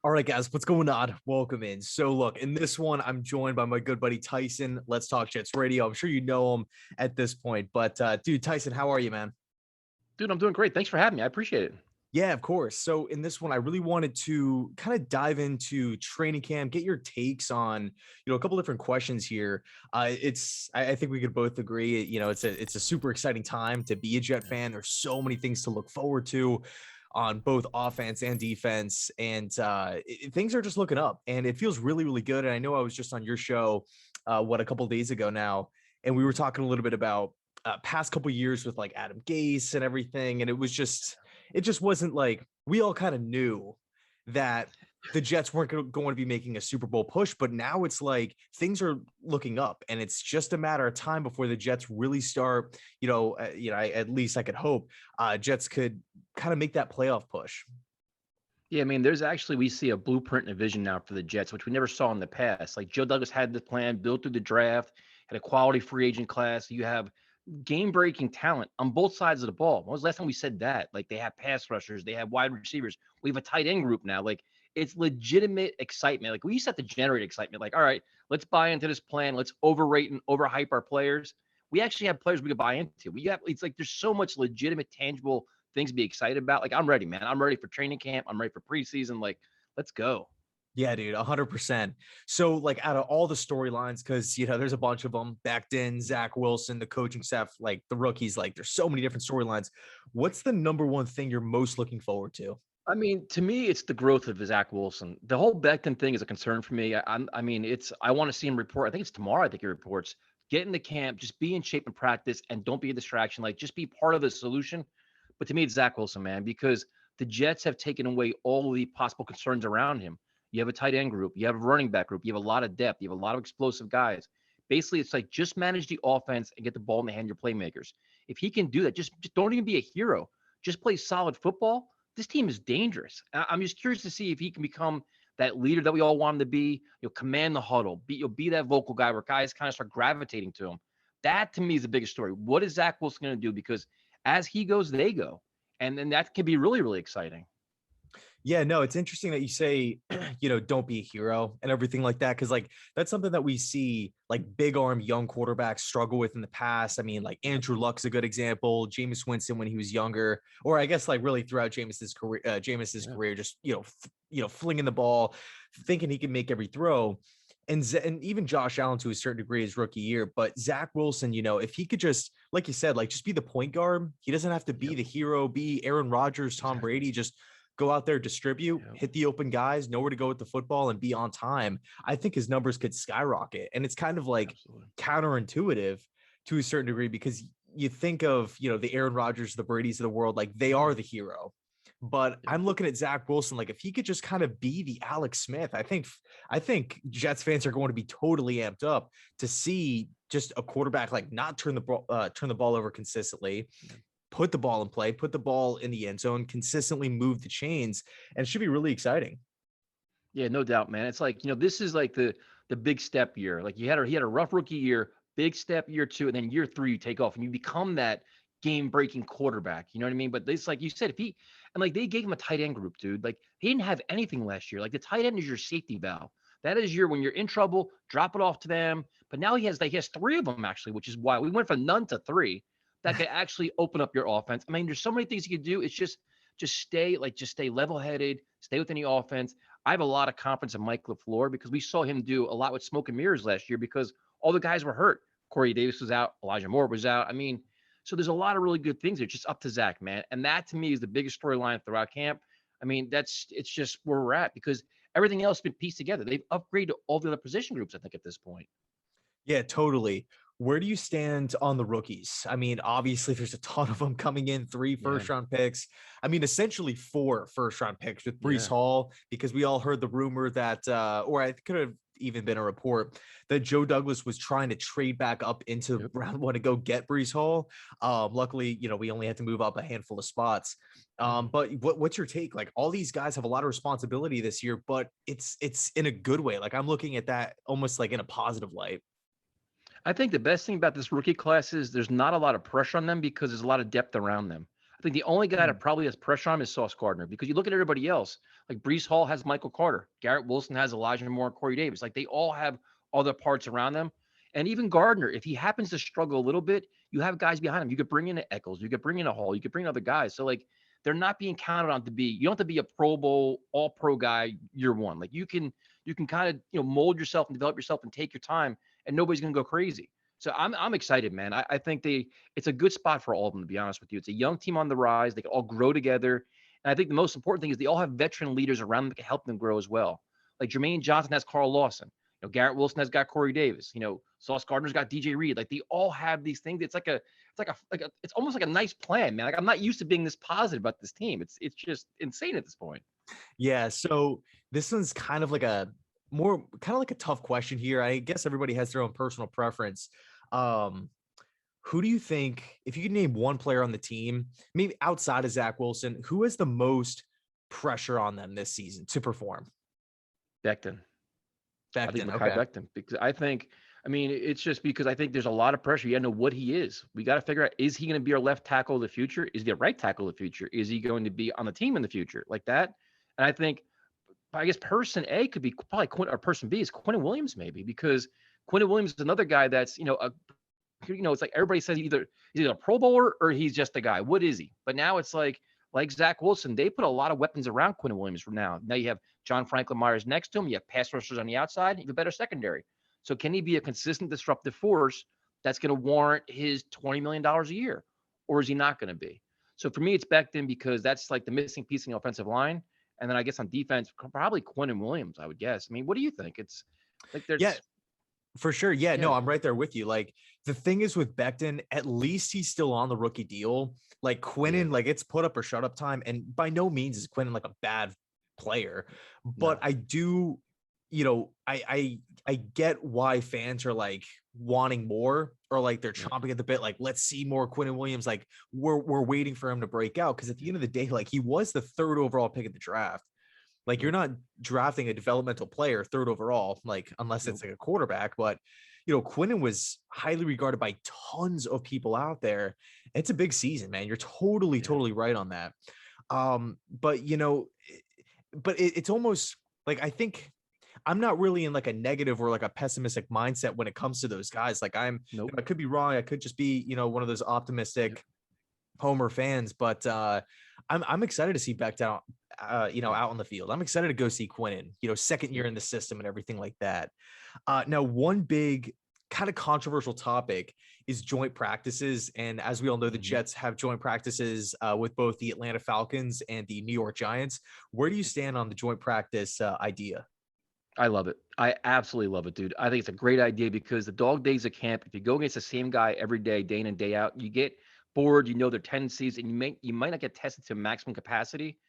All right, guys, what's going on? Welcome in. So, look, in this one, I'm joined by my good buddy Tyson. Let's Talk Jets Radio. I'm sure you know him at this point, but dude, Tyson, how are you, man? Dude, I'm doing great. Thanks for having me. I appreciate it. Yeah, of course. So, in this one, I really wanted to kind of dive into training camp, get your takes on, a couple different questions here. I think we could both agree, it's a super exciting time to be a Jet Yeah. fan. There's so many things to look forward to on both offense and defense, and things are just looking up, and it feels really, really good. And I know I was just on your show, a couple days ago now, and we were talking a little bit about past couple years with like Adam Gase and everything, and it just wasn't like we all kind of knew that the Jets weren't going to be making a Super Bowl push, but now it's like things are looking up, and it's just a matter of time before the Jets really start. At least I could hope Jets could kind of make that playoff push. Yeah, I mean, there's actually we see a blueprint and a vision now for the Jets, which we never saw in the past. Like Joe Douglas had the plan built through the draft, had a quality free agent class. You have game-breaking talent on both sides of the ball. When was the last time we said that? Like they have pass rushers, they have wide receivers. We have a tight end group now. Like it's legitimate excitement. Like we used to have to generate excitement. Like, all right, let's buy into this plan. Let's overrate and overhype our players. We actually have players we could buy into. We have it's like there's so much legitimate, tangible things to be excited about. Like I'm ready, man. I'm ready for training camp. I'm ready for preseason. Like, let's go. Yeah, dude, 100%. So, like, out of all the storylines, because there's a bunch of them backed in, Zach Wilson, the coaching staff, like the rookies, like there's so many different storylines. What's the number one thing you're most looking forward to? I mean, to me, it's the growth of Zach Wilson. The whole Becton thing is a concern for me. I mean, it's I want to see him report. I think it's tomorrow. I think he reports. Get in the camp, just be in shape and practice, and don't be a distraction. Like, just be part of the solution. But to me, it's Zach Wilson, man, because the Jets have taken away all the possible concerns around him. You have a tight end group, you have a running back group, you have a lot of depth, you have a lot of explosive guys. Basically, it's like just manage the offense and get the ball in the hand of your playmakers. If he can do that, just don't even be a hero. Just play solid football. This team is dangerous. I'm just curious to see if he can become that leader that we all want him to be. You'll command the huddle. You'll be that vocal guy where guys kind of start gravitating to him. That to me is the biggest story. What is Zach Wilson going to do? Because as he goes, they go, and then that can be really, really exciting. Yeah, no, it's interesting that you say, don't be a hero and everything like that. Cause like that's something that we see like big arm young quarterbacks struggle with in the past. I mean, like Yep. Andrew Luck's a good example, Jameis Winston when he was younger, or I guess like really throughout Jameis's Yeah. career, just flinging the ball, thinking he can make every throw. And even Josh Allen to a certain degree his rookie year, but Zach Wilson, if he could just, like you said, like just be the point guard, he doesn't have to be Yep. the hero, be Aaron Rodgers, Tom Exactly. Brady, just go out there, distribute, Yep. hit the open guys, know where to go with the football, and be on time. I think his numbers could skyrocket. And it's kind of like Absolutely. counterintuitive to a certain degree because you think of, the Aaron Rodgers, the Brady's of the world, like they are Yeah. the hero. But Yep. I'm looking at Zach Wilson, like if he could just kind of be the Alex Smith, I think Jets fans are going to be totally amped up to see just a quarterback like not turn the ball over consistently, Yep. put the ball in play, put the ball in the end zone, consistently move the chains, and it should be really exciting. Yeah, no doubt, man. It's like, this is like the big step year. Like he had a rough rookie year, big step year two, and then year three you take off and you become that game breaking quarterback. You know what I mean? But it's like you said, if he and like they gave him a tight end group, dude. Like he didn't have anything last year. Like the tight end is your safety valve. That is your when you're in trouble, drop it off to them. But now he has three of them actually, which is why we went from none to three. That could actually open up your offense. I mean, there's so many things you could do. It's just stay level headed, stay within the offense. I have a lot of confidence in Mike LaFleur because we saw him do a lot with smoke and mirrors last year because all the guys were hurt. Corey Davis was out, Elijah Moore was out. I mean, so there's a lot of really good things. It's just up to Zach, man. And that to me is the biggest storyline throughout camp. I mean, it's just where we're at because everything else has been pieced together. They've upgraded all the other position groups, I think, at this point. Yeah, totally. Where do you stand on the rookies? I mean, obviously, there's a ton of them coming in, three Yeah. first round picks. I mean, essentially four first round picks with Brees Yeah. Hall, because we all heard the rumor that, or I could have even been a report that Joe Douglas was trying to trade back up into Yep. round one to go get Brees Hall. Luckily, we only had to move up a handful of spots. Yeah. But what's your take? Like all these guys have a lot of responsibility this year, but it's in a good way. Like I'm looking at that almost like in a positive light. I think the best thing about this rookie class is there's not a lot of pressure on them because there's a lot of depth around them. I think the only guy Hmm. that probably has pressure on him is Sauce Gardner because you look at everybody else, like Brees Hall has Michael Carter, Garrett Wilson has Elijah Moore and Corey Davis. Like they all have other parts around them. And even Gardner, if he happens to struggle a little bit, you have guys behind him. You could bring in a Eccles, you could bring in a Hall, you could bring in other guys. So like they're not being counted on to be. You don't have to be a Pro Bowl, All Pro guy year one. Like you can kind of mold yourself and develop yourself and take your time, and nobody's gonna go crazy. So I'm excited, man. I think it's a good spot for all of them, to be honest with you. It's a young team on the rise. They can all grow together. And I think the most important thing is they all have veteran leaders around them that can help them grow as well. Like Jermaine Johnson has Carl Lawson. Garrett Wilson has got Corey Davis. Sauce Gardner's got DJ Reed. Like they all have these things. It's almost like a nice plan, man. Like I'm not used to being this positive about this team. It's just insane at this point. Yeah. So this one's kind of like a tough question here. I guess everybody has their own personal preference. Um, who do you think, if you could name one player on the team, maybe outside of Zach Wilson, who has the most pressure on them this season to perform? Becton. I think Becton. Mekhi Okay. Becton because it's just because I think there's a lot of pressure. You gotta know what he is. We got to figure out, is he going to be our left tackle of the future? Is he a right tackle of the future? Is he going to be on the team in the future like that? And I guess person A could be probably or person B is Quentin Williams maybe because Quentin Williams is another guy that's it's like everybody says he's either a Pro Bowler or he's just a guy. What is he? But now it's like Zach Wilson, they put a lot of weapons around Quentin Williams from now. Now you have John Franklin Myers next to him. You have pass rushers on the outside. You have a better secondary. So can he be a consistent disruptive force that's going to warrant his $20 million a year? Or is he not going to be? So for me, it's Becton because that's like the missing piece in the offensive line. And then I guess on defense, probably Quentin Williams, I would guess. I mean, what do you think? It's like Yeah, there's, for sure. Yeah, yeah, no, I'm right there with you. Like the thing is with Becton, at least he's still on the rookie deal. Like yeah, Quinnen, like it's put up or shut up time. And by no means is Quinnen like a bad player. But no, I do, I get why fans are like wanting more or like they're yeah, chomping at the bit. Like, let's see more Quinnen Williams. Like we're waiting for him to break out. Cause at the end of the day, like he was the third overall pick of the draft. Like you're yep, not drafting a developmental player third overall, like unless nope, it's like a quarterback. But Quinnen was highly regarded by tons of people out there. It's a big season, man. You're totally, yeah, totally right on that. But it's almost like I think I'm not really in like a negative or like a pessimistic mindset when it comes to those guys. Like nope, I could be wrong. I could just be, one of those yep, optimistic Homer fans, but I'm excited to see Beck down, yeah. out on the field. I'm excited to go see Quinnen, second year Yep. in the system and everything like that. Now, one big kind of controversial topic is joint practices, and as we all know, the Mhm. Jets have joint practices with both the Atlanta Falcons and the New York Giants. Where do you stand on the joint practice idea? I love it. I absolutely love it, dude. I think it's a great idea because the dog days of camp, if you go against the same guy every day, day in and day out, you get bored, you know their tendencies, and you might not get tested to maximum capacity.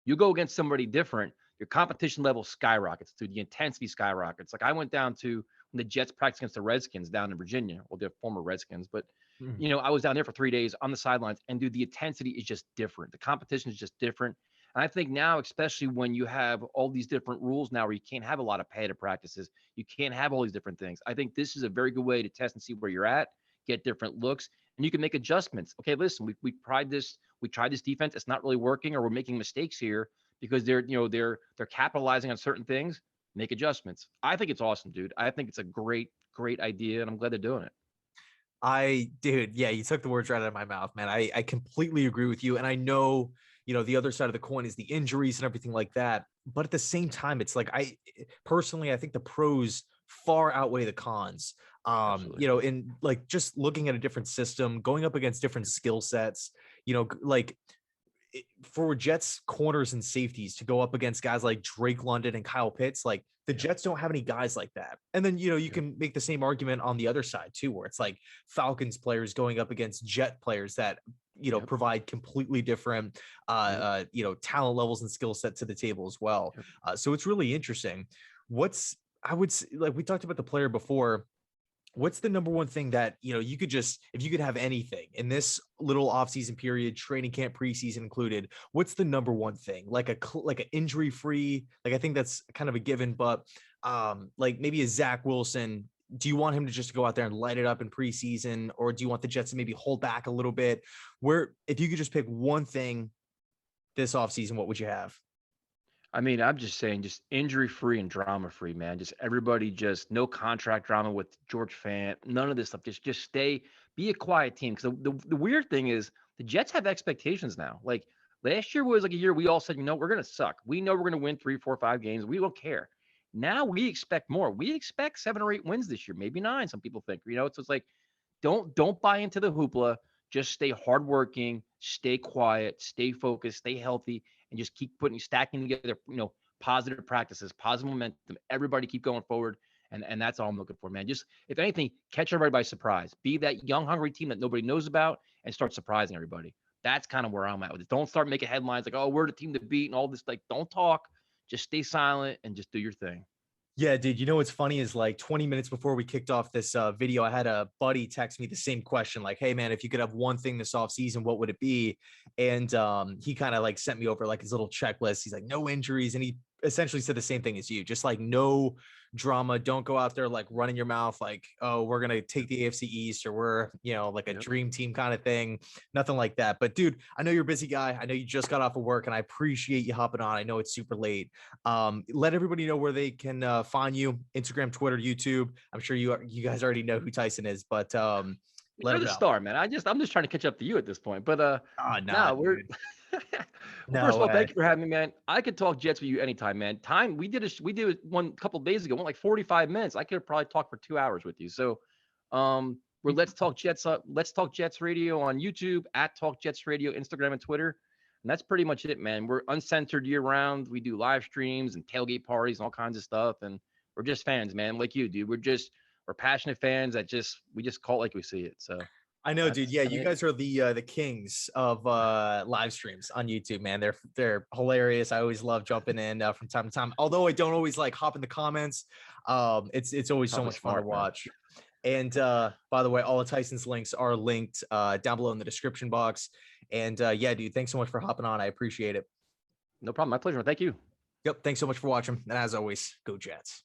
You go against somebody different, your competition level skyrockets, dude. The intensity skyrockets. Like I went down to when the Jets practiced against the Redskins down in Virginia, well, they're former Redskins, but Mhm. I was down there for 3 days on the sidelines, and dude, the intensity is just different. The competition is just different. And I think now, especially when you have all these different rules now where you can't have a lot of padded practices, you can't have all these different things. I think this is a very good way to test and see where you're at, get different looks, and you can make adjustments. Okay, listen, we tried this defense, it's not really working, or we're making mistakes here because they're capitalizing on certain things. Make adjustments. I think it's awesome, dude. I think it's a great, great idea, and I'm glad they're doing it. Dude, yeah, you took the words right out of my mouth, man. I completely agree with you. And I know, the other side of the coin is the injuries and everything like that. But at the same time, it's like personally, I think the pros far outweigh the cons. Absolutely. In like just looking at a different system, going up against different skill sets, like for Jets corners and safeties to go up against guys like Drake London and Kyle Pitts, like the Yep. Jets don't have any guys like that. And then, you Yep. can make the same argument on the other side too, where it's like Falcons players going up against Jet players that, Yep. provide completely different, Yep. talent levels and skill set to the table as well. Yep. So it's really interesting. I would say, like we talked about the player before, what's the number one thing that you could just, if you could have anything in this little offseason period, training camp, preseason included, what's the number one thing, like like an injury free, like I think that's kind of a given, but like maybe a Zach Wilson do you want him to just go out there and light it up in preseason, or do you want the Jets to maybe hold back a little bit? Where, if you could just pick one thing this offseason, what would you have? I mean, I'm just saying, just injury free and drama free, man. Just everybody, just no contract drama with George Fant, none of this stuff. Just stay, be a quiet team. Because the weird thing is, the Jets have expectations now. Like last year was like a year we all said, we're gonna suck. We know we're gonna win 3, 4, 5 games. We don't care. Now we expect more. We expect 7 or 8 wins this year, maybe 9. Some people think, so it's like, don't buy into the hoopla. Just stay hardworking, stay quiet, stay focused, stay healthy, and just keep stacking together, positive practices, positive momentum. Everybody keep going forward. And that's all I'm looking for, man. Just, if anything, catch everybody by surprise. Be that young, hungry team that nobody knows about and start surprising everybody. That's kind of where I'm at with it. Don't start making headlines like, oh, we're the team to beat and all this. Like, don't talk. Just stay silent and just do your thing. Yeah, dude. You know what's funny is like 20 minutes before we kicked off this video, I had a buddy text me the same question, like, "Hey, man, if you could have one thing this off season, what would it be?" And he kind of like sent me over like his little checklist. He's like, "No injuries," and he essentially said the same thing as you, just like no drama. Don't go out there like running your mouth like, "Oh, we're gonna take the AFC East," or "We're like a Yep. dream team" kind of thing. Nothing like that. But dude, I know you're a busy guy. I know you just got off of work, and I appreciate you hopping on. I know it's super late. Let everybody know where they can find you: Instagram, Twitter, YouTube. I'm sure you guys already know who Tyson is, but let You're them the know. star, man. I'm just trying to catch up to you at this point. But Oh, nah, no, we're dude. well, first No of all, way. thank you for having me, man. I could talk Jets with you anytime, man. Time we did it one couple days ago, went like 45 minutes. I could have probably talked for 2 hours with you. So we're Let's Talk Jets Radio on YouTube, at Talk Jets Radio, Instagram and Twitter. And that's pretty much it, man. We're uncensored year round. We do live streams and tailgate parties and all kinds of stuff. And we're just fans, man, like you, dude. We're passionate fans that we just call it like we see it. So I know, dude. that's Yeah, kind you of it. guys are the kings of live streams on YouTube, man. They're hilarious. I always love jumping in from time to time. Although I don't always like hop in the comments. It's always so Probably much fun to smart, man. watch. And by the way, all of Tyson's links are linked down below in the description box. And yeah, dude, thanks so much for hopping on. I appreciate it. No problem. My pleasure. Thank you. Yep, thanks so much for watching. And as always, go Jets.